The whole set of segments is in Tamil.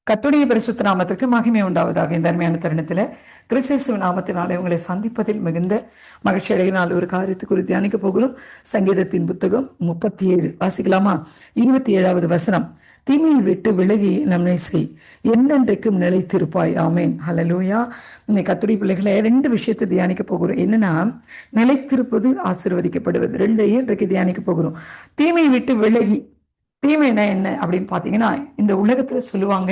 கர்த்தருடைய பரிசுத்த நாமத்திற்கு மகிமை உண்டாவதாக. இந்த அருமையான தருணத்துல கிறிஸ்து நாமத்தினாலே உங்களை சந்திப்பதில் மிகுந்த மகிழ்ச்சி அடைகினால் ஒரு காரியத்தை குறித்து தியானிக்க போகிறோம். சங்கீதத்தின் புத்தகம் 37 வாசிக்கலாமா? 27வது வசனம். தீமையை விட்டு விலகி நன்மை செய், என்னென்றைக்கும் நிலைத்திருப்பாய். ஆமேன், ஹல்லேலூயா. இந்த கர்த்தருடைய பிள்ளைகளை ரெண்டு விஷயத்தை தியானிக்க போகிறோம். என்னன்னா, நிலைத்திருப்பது, ஆசீர்வதிக்கப்படுவது, ரெண்டையும் இன்றைக்கு தியானிக்க போகிறோம். தீமையை விட்டு விலகி, தீமைனா என்ன அப்படின்னு பாத்தீங்கன்னா, இந்த உலகத்துல சொல்லுவாங்க,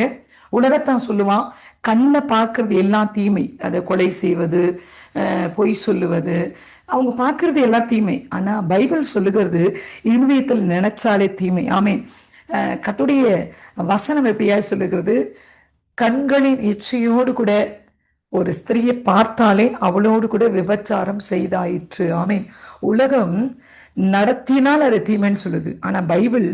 உலகத்தான் சொல்லுவான், கண்ணை பார்க்கறது எல்லாம் தீமை. அதை கொலை செய்வது, பொய் சொல்லுவது, அவங்க பார்க்கறது எல்லாம் தீமை. ஆனா பைபிள் சொல்லுகிறது இருதயத்தில் நினைச்சாலே தீமை. ஆமேன். கர்த்தருடைய வசனம் எப்படியா சொல்லுகிறது, கண்களின் இச்சையோடு கூட ஒரு ஸ்திரியை பார்த்தாலே அவளோடு கூட விபச்சாரம் செய்தாயிற்று. ஆமீன். உலகம் நடத்தினால் அது தீமைன்னு சொல்லுது. ஆனா பைபிள்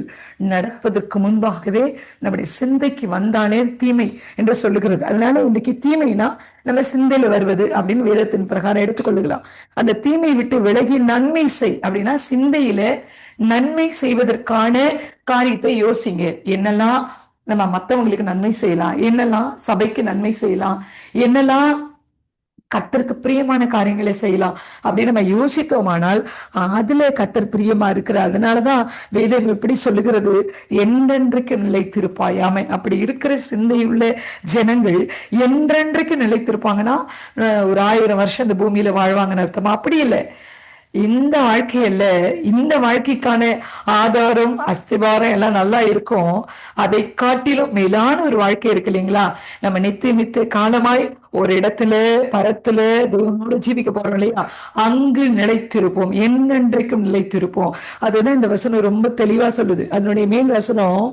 நடப்பதற்கு முன்பாகவே நம்முடைய சிந்தைக்கு வந்தாலே தீமை என்று சொல்லுகிறது. அதனால இன்னைக்கு தீமைனா நம்ம சிந்தையில வருவது அப்படின்னு வேதத்தின் பிரகாரம் எடுத்துக்கொள்ளுகலாம். அந்த தீமை விட்டு விலகி நன்மை செய் அப்படின்னா, சிந்தையில நன்மை செய்வதற்கான காரியத்தை யோசிங்க. என்னெல்லாம் நம்ம மற்றவங்களுக்கு நன்மை செய்யலாம், என்னெல்லாம் சபைக்கு நன்மை செய்யலாம், என்னெல்லாம் கர்த்தருக்கு பிரியமான காரியங்களை செய்யலாம் அப்படின்னு நம்ம யோசித்தோமானால் அதுல கர்த்தர் பிரியமா இருக்கிற. அதனாலதான் வேதம் எப்படி சொல்லுகிறது, என்றென்றைக்கு நிலைத்திருப்பாயாமை. அப்படி இருக்கிற சிந்தையுள்ள ஜனங்கள் என்றென்றைக்கு நிலைத்திருப்பாங்கன்னா ஒரு 1000 வருஷம் இந்த பூமியில வாழ்வாங்கன்னு அர்த்தமா? அப்படி இல்லை. இந்த வாழ்க்கையில, இந்த வாழ்க்கைக்கான ஆதாரம் அஸ்திபாரம் எல்லாம் நல்லா இருக்கும். அதை காட்டிலும் மேலான ஒரு வாழ்க்கை இருக்கு இல்லைங்களா? நம்ம நித்திய காலமாய் ஒரு இடத்துல பரத்துல தேவனோடு ஜீவிக்க போறோம் இல்லையா? அங்கு நிலைத்திருப்போம், என்னென்றைக்கும் நிலைத்திருப்போம். அதுதான் இந்த வசனம் ரொம்ப தெளிவா சொல்லுது. அதனுடைய மேல் வசனம்,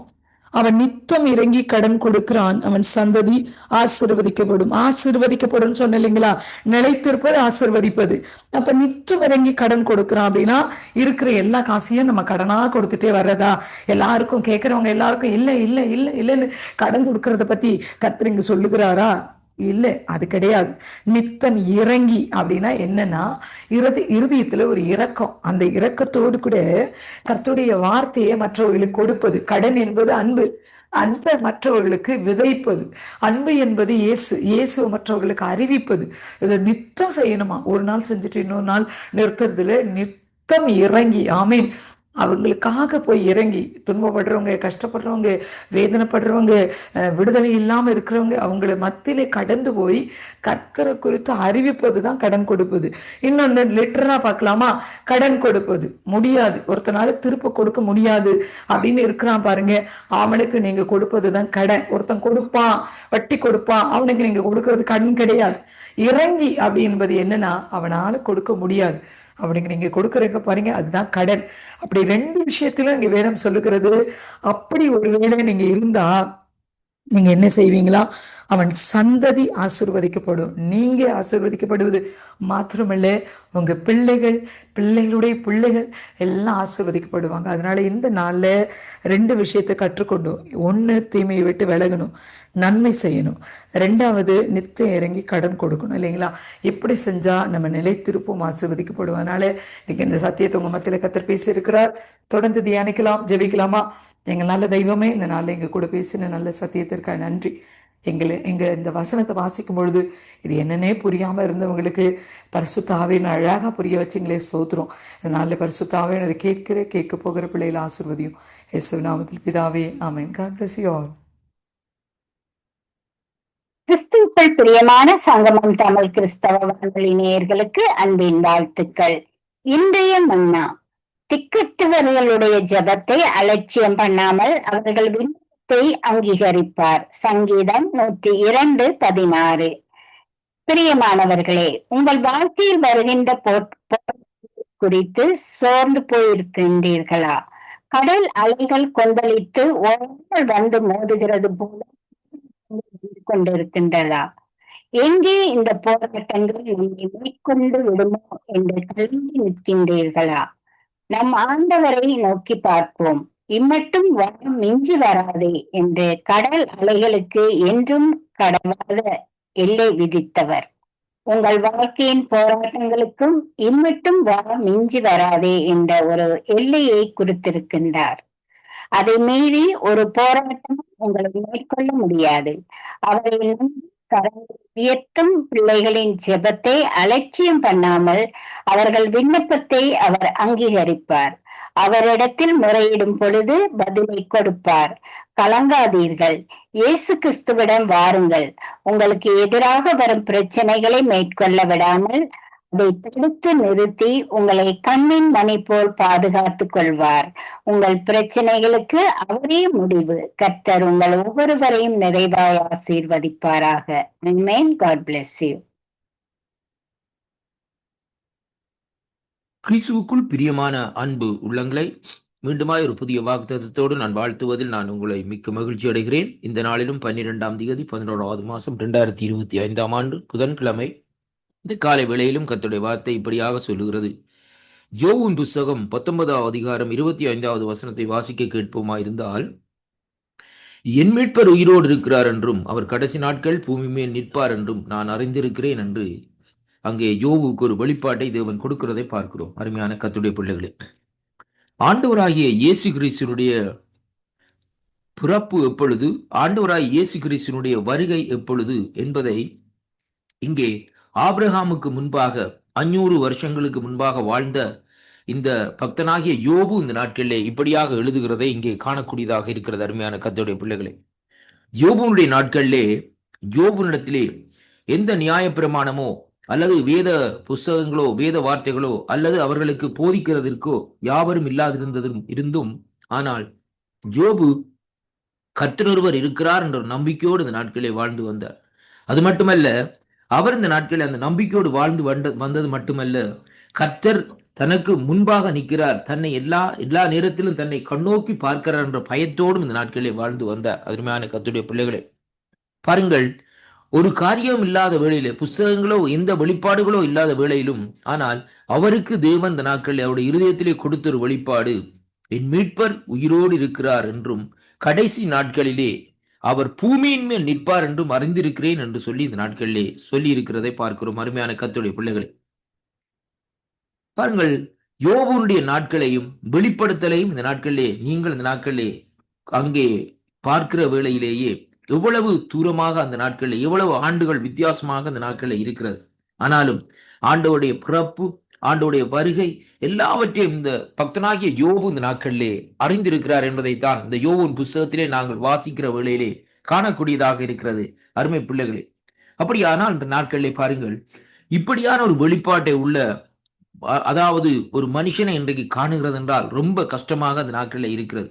அவன் நித்தம் இறங்கி கடன் கொடுக்கிறான், அவன் சந்ததி ஆசீர்வதிக்கப்படும். ஆசீர்வதிக்கப்படும் சொன்ன இல்லைங்களா? நிலைத்திருப்பது, ஆசீர்வதிப்பது. அப்ப நித்தம் இறங்கி கடன் கொடுக்கிறான் அப்படின்னா, இருக்கிற எல்லா காசையும் நம்ம கடனா கொடுத்துட்டே வர்றதா? எல்லாருக்கும் கேட்கறவங்க எல்லாருக்கும் இல்ல இல்ல இல்ல இல்லன்னு கடன் கொடுக்கறத பத்தி கர்த்தர் இங்க சொல்லுகிறாரா? இல்லை, அது கிடையாது. நித்தம் இறங்கி அப்படின்னா என்னன்னா, இருதயத்துல ஒரு இரக்கம். அந்த இரக்கத்தோடு கூட கர்த்தருடைய வார்த்தையை மற்றவர்களுக்கு கொடுப்பது. கடன் என்பது அன்பு, அன்பை மற்றவர்களுக்கு விதைப்பது. அன்பு என்பது இயேசு மற்றவர்களுக்கு அறிவிப்பது. இதை நித்தம் செய்யணுமா? ஒரு நாள் செஞ்சுட்டு இன்னொரு நாள் நிறுத்துறதுல நித்தம் இறங்கி, ஆமீன், அவங்களுக்காக போய் இறங்கி, துன்பப்படுறவங்க, கஷ்டப்படுறவங்க, வேதனைப்படுறவங்க, விடுதலை இல்லாமல் இருக்கிறவங்க, அவங்கள மத்தியிலே கடந்து போய் கர்த்தரை குறித்து அறிவிப்பது தான் கடன் கொடுப்பது. இன்னொன்று லிட்டரா பார்க்கலாமா? கடன் கொடுப்பது முடியாது, ஒருத்தனால திருப்ப கொடுக்க முடியாது அப்படின்னு இருக்கிறான் பாருங்க, அவனுக்கு நீங்க கொடுப்பது தான் கடன். ஒருத்தன் கொடுப்பான், வட்டி கொடுப்பான், அவனுக்கு நீங்க கொடுக்கறது கடன் கிடையாது. இறங்கி அப்படி என்பது என்னன்னா, அவனால கொடுக்க முடியாது, அப்படிங்க நீங்க கொடுக்குறீங்க பாருங்க, அதுதான் கடன். அப்படி ரெண்டு விஷயத்திலும் இங்க வேதம் சொல்லுகிறது. அப்படி ஒரு வேளை நீங்க இருந்தா நீங்க என்ன செய்வீங்களா? அவன் சந்ததி ஆசீர்வதிக்கப்படும். நீங்க ஆசீர்வதிக்கப்படுவது மாத்திரமல்ல, உங்க பிள்ளைகள், பிள்ளைகளுடைய பிள்ளைகள் எல்லாம் ஆசீர்வதிக்கப்படுவாங்க. அதனால இந்த நாள்ல ரெண்டு விஷயத்தை கற்றுக்கொண்டோம். ஒண்ணு, தீமையை விட்டு விலகணும், நன்மை செய்யணும். ரெண்டாவது, நித்தம் இறங்கி கடன் கொடுக்கணும் இல்லைங்களா? இப்படி செஞ்சா நம்ம நிலைத்திருப்போம், ஆசீர்வதிக்கப்படுவோம். அதனால நீங்க இந்த சத்தியத்தை உங்க மத்தியில கர்த்தர் பேசி இருக்கிறார். தொடர்ந்து தியானிக்கலாம், ஜெபிக்கலாமா? எங்கள் நல்ல தெய்வமே, இந்த நாளில் எங்க கூட பேசின நல்ல சத்தியத்திற்காக நன்றி. எங்க இந்த வசனத்தை வாசிக்கும் பொழுது இது என்னன்னே புரியாம இருந்தவங்களுக்கு பரிசுத்த ஆவியின் அழகா புரிய வச்சிங்களே, ஸ்தோத்திரம். இதனால பரிசுத்த ஆவியின் அதை கேட்க போகிற பிள்ளைகளை ஆசீர்வதியும். இயேசு நாமத்தில் பிதாவே, ஆமென். God bless you all. கிறிஸ்துவுக்குள் பிரியமான சங்கமம் தமிழ் கிறிஸ்தவ வானொலி நேயர்களுக்கு அன்பின் வாழ்த்துக்கள். இன்றைய மன்னா, திக்கற்றவர்களுடைய ஜபத்தை அலட்சியம் பண்ணாமல் அவர்கள் விண்ணப்பத்தை அங்கீகரிப்பார். சங்கீதம் 102:16. பிரியமானவர்களே, உங்கள் வாழ்க்கையில் வருகின்ற குறித்து சோர்ந்து போயிருக்கின்றீர்களா? கடல் அலைகள் கொந்தளித்து ஓரங்கள் வந்து மோதுகிறது போல கொண்டிருக்கின்றதா? எங்கே இந்த போராட்டங்கள் நம்மை மேற்கொண்டு விடுமோ என்று கலங்கி நிற்கின்றீர்களா? நம் ஆண்டவரை நோக்கி பார்ப்போம். இம்மட்டும் வரம் மிஞ்சி வராதே என்று கடல் அலைகளுக்கு என்றும் கடவாத எல்லை விதித்தவர் உங்கள் வாழ்க்கையின் போராட்டங்களுக்கும் இம்மட்டும் வரம் மிஞ்சி வராதே என்ற ஒரு எல்லையை குறித்திருக்கின்றார். அதை மீறி ஒரு போராட்டம் உங்களை மேற்கொள்ள முடியாது. அவரை நம்பி கரங்களை உயர்த்தும் பிள்ளைகளின் ஜெபத்தை அலட்சியம் பண்ணாமல் அவர்கள் விண்ணப்பத்தை அவர் அங்கீகரிப்பார். அவரிடத்தில் முறையிடும் பொழுது பதிலை கொடுப்பார். கலங்காதீர்கள், இயேசு கிறிஸ்துவிடம் வாருங்கள். உங்களுக்கு எதிராக வரும் பிரச்சனைகளை மேற்கொள்ள விடாமல் அதை தடுத்து நிறுத்தி உங்களை கண்ணின் மணி போல் பாதுகாத்துக் கொள்வார். உங்கள் பிரச்சனைகளுக்கு அவரே முடிவு. கர்த்தர் உங்கள் ஒவ்வொருவரையும் நிறைவாய் ஆசீர்வதிப்பாராக. Amen. God bless you. கிறிஸ்துவுக்குள் பிரியமான அன்பு உள்ளங்களை மீண்டுமாய் ஒரு புதிய வாக்குத்தத்தத்தோடு நான் வாழ்த்துவதில் நான் உங்களை மிக்க மகிழ்ச்சி அடைகிறேன். இந்த நாளிலும் 12ஆம் தேதி 11வது மாதம் 2025ஆம் ஆண்டு புதன்கிழமை இந்த காலை வேளையிலும் கர்த்தருடைய வார்த்தை இப்படியாக சொல்லுகிறது. யோபுவின் புஸ்தகம் 19ஆம் அதிகாரம் 25வது வசனத்தை வாசிக்க கேட்போமாயிருந்தால், என் மீட்பர் உயிரோடு இருக்கிறார் என்றும் அவர் கடைசி நாட்கள் பூமி மேல் நிற்பார் என்றும் நான் அறிந்திருக்கிறேன் என்று அங்கே யோபுவுக்கு ஒரு வெளிப்பாட்டை தேவன் கொடுக்கிறதை பார்க்கிறோம். அருமையான கர்த்தருடைய பிள்ளைகளே, ஆண்டவராகிய இயேசு கிறிஸ்துவினுடைய பிறப்பு எப்பொழுது, ஆண்டவராகிய இயேசு கிறிஸ்துவினுடைய வருகை எப்பொழுது என்பதை இங்கே ஆபிரகாமுக்கு முன்பாக 500 வருஷங்களுக்கு முன்பாக வாழ்ந்த இந்த பக்தனாகிய யோபு இந்த நாட்களிலே இப்படியாக எழுதுகிறதை இங்கே காணக்கூடியதாக இருக்கிறது. அருமையான கர்த்தருடைய பிள்ளைகளே, யோபுனுடைய நாட்களிலே யோபுனிடத்திலே எந்த நியாயப்பிரமாணமோ அல்லது வேத புஸ்தகங்களோ வேத வார்த்தைகளோ அல்லது அவர்களுக்கு போதிக்கிறதற்கோ யாவரும் இருந்தும் ஆனால் யோபு கர்த்தர் ஒருவர் இருக்கிறார் என்ற ஒரு நம்பிக்கையோடு இந்த நாட்களிலே வாழ்ந்து வந்தார். அது மட்டுமல்ல, அவர் இந்த நாட்களில் அந்த நம்பிக்கையோடு வாழ்ந்து வந்தது மட்டுமல்ல, கர்த்தர் தனக்கு முன்பாக நிற்கிறார், தன்னை எல்லா நேரத்திலும் தன்னை கண்ணோக்கி பார்க்கிறார் என்ற பயத்தோடும் இந்த நாட்களிலே வாழ்ந்து வந்தார். அருமையான கர்த்தருடைய பிள்ளைகளே, பாருங்கள், ஒரு காரியம் இல்லாத வேளையிலே, புஸ்தகங்களோ எந்த வெளிப்பாடுகளோ இல்லாத வேளையிலும், ஆனால் அவருக்கு தேவன் இந்த நாட்களில் அவருடைய இருதயத்திலே கொடுத்த ஒரு வெளிப்பாடு, என் மீட்பர் உயிரோடு இருக்கிறார் என்றும் கடைசி நாட்களிலே அவர் பூமியின் மேல் நிற்பார் என்றும் அறிந்திருக்கிறேன் என்று சொல்லி இந்த நாட்களிலே சொல்லி இருக்கிறதை பார்க்கிறோம். அருமையான கர்த்தருடைய பிள்ளைகளே, பாருங்கள், யோபுனுடைய நாட்களையும் வெளிப்படுத்தலையும் இந்த நாட்களிலே நீங்கள் இந்த நாட்களிலே அங்கே பார்க்கிற வேளையிலேயே எவ்வளவு தூரமாக அந்த நாட்களில் எவ்வளவு ஆண்டுகள் வித்தியாசமாக அந்த நாட்களில் இருக்கிறது. ஆனாலும் ஆண்டவருடைய பிறப்பு, ஆண்டவருடைய வருகை எல்லாவற்றையும் இந்த பக்தனாகிய யோபு இந்த நாட்களிலே அறிந்திருக்கிறார் என்பதைத்தான் இந்த யோபுவின் புஸ்தகத்திலே நாங்கள் வாசிக்கிற வேளையிலே காணக்கூடியதாக இருக்கிறது. அருமை பிள்ளைகளே, அப்படியானால் இந்த நாட்களிலே பாருங்கள், இப்படியான ஒரு வெளிப்பாட்டை உள்ள, அதாவது ஒரு மனுஷனை இன்றைக்கு காணுகிறது என்றால் ரொம்ப கஷ்டமாக அந்த நாட்களில் இருக்கிறது.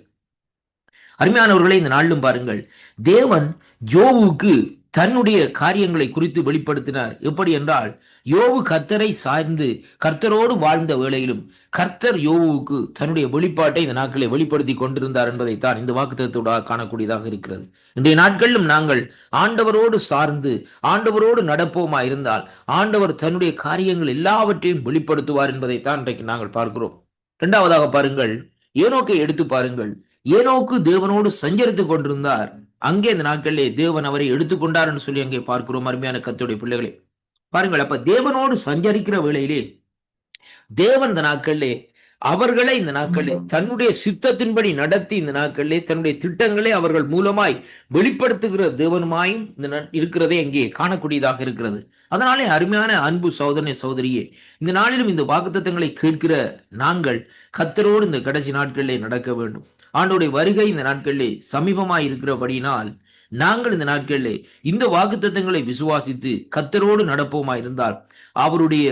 அருமையானவர்களை, இந்த நாளிலும் பாருங்கள், தேவன் யோபுவுக்கு தன்னுடைய காரியங்களை குறித்து வெளிப்படுத்தினார். எப்படி என்றால், யோபு கர்த்தரை சார்ந்து கர்த்தரோடு வாழ்ந்த வேளையிலும் கர்த்தர் யோபுவுக்கு தன்னுடைய வெளிப்பாட்டை இந்த நாட்களை வெளிப்படுத்தி கொண்டிருந்தார் என்பதைத்தான் இந்த வாக்குத்தத்தோடு காணக்கூடியதாக இருக்கிறது. இன்றைய நாட்களிலும் நாங்கள் ஆண்டவரோடு சார்ந்து ஆண்டவரோடு நடப்போமா இருந்தால் ஆண்டவர் தன்னுடைய காரியங்கள் எல்லாவற்றையும் வெளிப்படுத்துவார் என்பதைத்தான் இன்றைக்கு நாங்கள் பார்க்கிறோம். இரண்டாவதாக பாருங்கள், ஏனோக்கை எடுத்து பாருங்கள். ஏனோக்கு தேவனோடு சஞ்சரித்துக் கொண்டிருந்தார். அங்கே இந்த நாட்களிலே தேவன் அவரை எடுத்துக்கொண்டார் என்று சொல்லி அங்கே பார்க்கிறோம். அருமையான கர்த்தருடைய பிள்ளைகளே, பாருங்கள், அப்ப தேவனோடு சஞ்சரிக்கிற வேளையிலே தேவன் இந்த நாட்களிலே அவர்களை இந்த நாட்களிலே தன்னுடைய சித்தத்தின்படி நடத்தி இந்த நாட்களிலே தன்னுடைய திட்டங்களை அவர்கள் மூலமாய் வெளிப்படுத்துகிற தேவனுமாயும் இருக்கிறதே அங்கே காணக்கூடியதாக இருக்கிறது. அதனாலே அருமையான அன்பு சகோதரனே சகோதரியே, இந்த நாளிலும் இந்த வாக்குத்தத்தங்களை கேட்கிற நாங்கள் கர்த்தரோடு இந்த கடைசி நாட்களிலே நடக்க வேண்டும். ஆண்டோடைய வருகை இந்த நாட்களிலே சமீபமாய் இருக்கிறபடியினால் நாங்கள் இந்த நாட்களிலே இந்த வாக்குத்தத்தங்களை விசுவாசித்து கர்த்தரோடு நடப்போமா இருந்தால் அவருடைய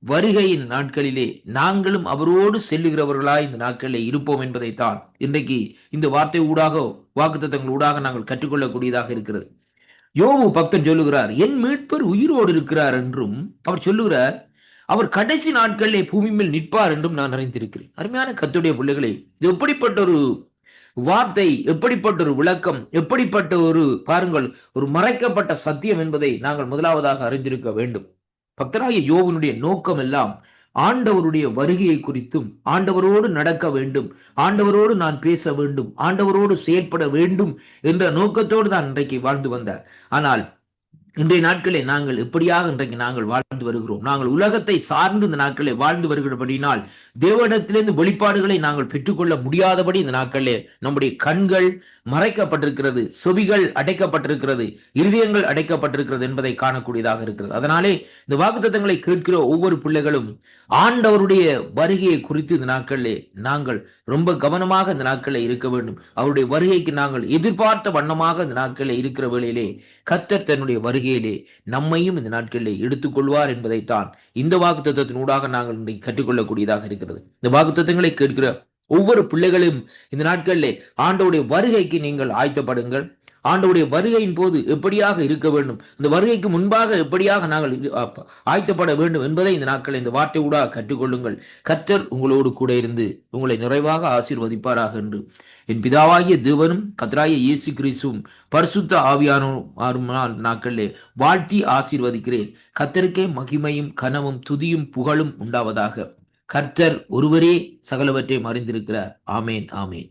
வருகையின் நாட்களிலே நாங்களும் அவரோடு செல்லுகிறவர்களாய் இந்த நாட்களிலே இருப்போம் என்பதைத்தான் இன்றைக்கு இந்த வார்த்தை ஊடாக வாக்குத்தத்தங்கள் ஊடாக நாங்கள் கற்றுக்கொள்ளக்கூடியதாக இருக்கிறது. யோபு பக்தன் சொல்லுகிறார், என் மீட்பர் உயிரோடு இருக்கிறார் என்றும் அவர் சொல்லுகிறார், அவர் கடைசி நாட்களிலே பூமி மேல் நிற்பார் என்றும் நான் அறிந்திருக்கிறேன். அருமையான கர்த்தருடைய பிள்ளைகளே, இது எப்படிப்பட்ட ஒரு வார்த்தை, எப்படிப்பட்ட ஒரு விளக்கம், எப்படிப்பட்ட ஒரு பாருங்கள் ஒரு மறைக்கப்பட்ட சத்தியம் என்பதை நாங்கள் முதலாவதாக அறிந்திருக்க வேண்டும். பக்தராகிய யோபுனுடைய நோக்கம் எல்லாம் ஆண்டவருடைய வருகையை குறித்தும் ஆண்டவரோடு நடக்க வேண்டும், ஆண்டவரோடு நான் பேச வேண்டும், ஆண்டவரோடு செயல்பட வேண்டும் என்ற நோக்கத்தோடு தான் இன்றைக்கு வாழ்ந்து வந்தார். ஆனால் இன்றைய நாட்களே நாங்கள் எப்படியாக இன்றைக்கு நாங்கள் வாழ்ந்து வருகிறோம். நாங்கள் உலகத்தை சார்ந்து இந்த நாட்களை வாழ்ந்து வருகிறபடினால் தேவனிடத்திலிருந்து வெளிப்பாடுகளை நாங்கள் பெற்றுக்கொள்ள முடியாதபடி இந்த நாட்களே நம்முடைய கண்கள் மறைக்கப்பட்டிருக்கிறது, செவிகள் அடைக்கப்பட்டிருக்கிறது, இருதயங்கள் அடைக்கப்பட்டிருக்கிறது என்பதை காணக்கூடியதாக இருக்கிறது. அதனாலே இந்த வாக்குத்தத்தங்களை கேட்கிற ஒவ்வொரு பிள்ளைகளும் ஆண்டவருடைய வருகையை குறித்து இந்த நாட்களிலே நாங்கள் ரொம்ப கவனமாக இந்த நாட்களில் இருக்க வேண்டும். அவருடைய வருகைக்கு நாங்கள் எதிர்பார்த்த வண்ணமாக இந்த நாட்களில் இருக்கிற வேளையிலே கர்த்தர் தன்னுடைய வருகையிலே நம்மையும் இந்த நாட்களிலே எடுத்துக்கொள்வார் என்பதைத்தான் இந்த வாக்குத்தத்தத்தினூடாக நாங்கள் இன்றைக்கு கற்றுக்கொள்ளக்கூடியதாக இருக்கிறது. இந்த வாக்குத்தத்தங்களை கேட்கிற ஒவ்வொரு பிள்ளைகளும் இந்த நாட்களிலே ஆண்டவருடைய வருகைக்கு நீங்கள் ஆயத்தப்படுங்கள். ஆண்டவருடைய வருகையின் போது எப்படியாக இருக்க வேண்டும், இந்த வருகைக்கு முன்பாக எப்படியாக நாங்கள் ஆயத்தப்பட வேண்டும் என்பதை இந்த நாட்கள் இந்த வார்த்தை கூட கற்றுக்கொள்ளுங்கள். கர்த்தர் உங்களோடு கூட இருந்து உங்களை நிறைவாக ஆசீர்வதிப்பாராக என்று என் பிதாவாகிய தேவனும் கர்த்தராகிய இயேசு கிறிஸ்துவும் பரிசுத்த ஆவியானவருமால் நாட்களிலே வாழ்த்தி ஆசீர்வதிக்கிறேன். கர்த்தருக்கே மகிமையும் கனமும் துதியும் புகழும் உண்டாவதாக. கர்த்தர் ஒருவரே சகலவற்றையும் அறிந்திருக்கிறார். ஆமேன், ஆமேன்.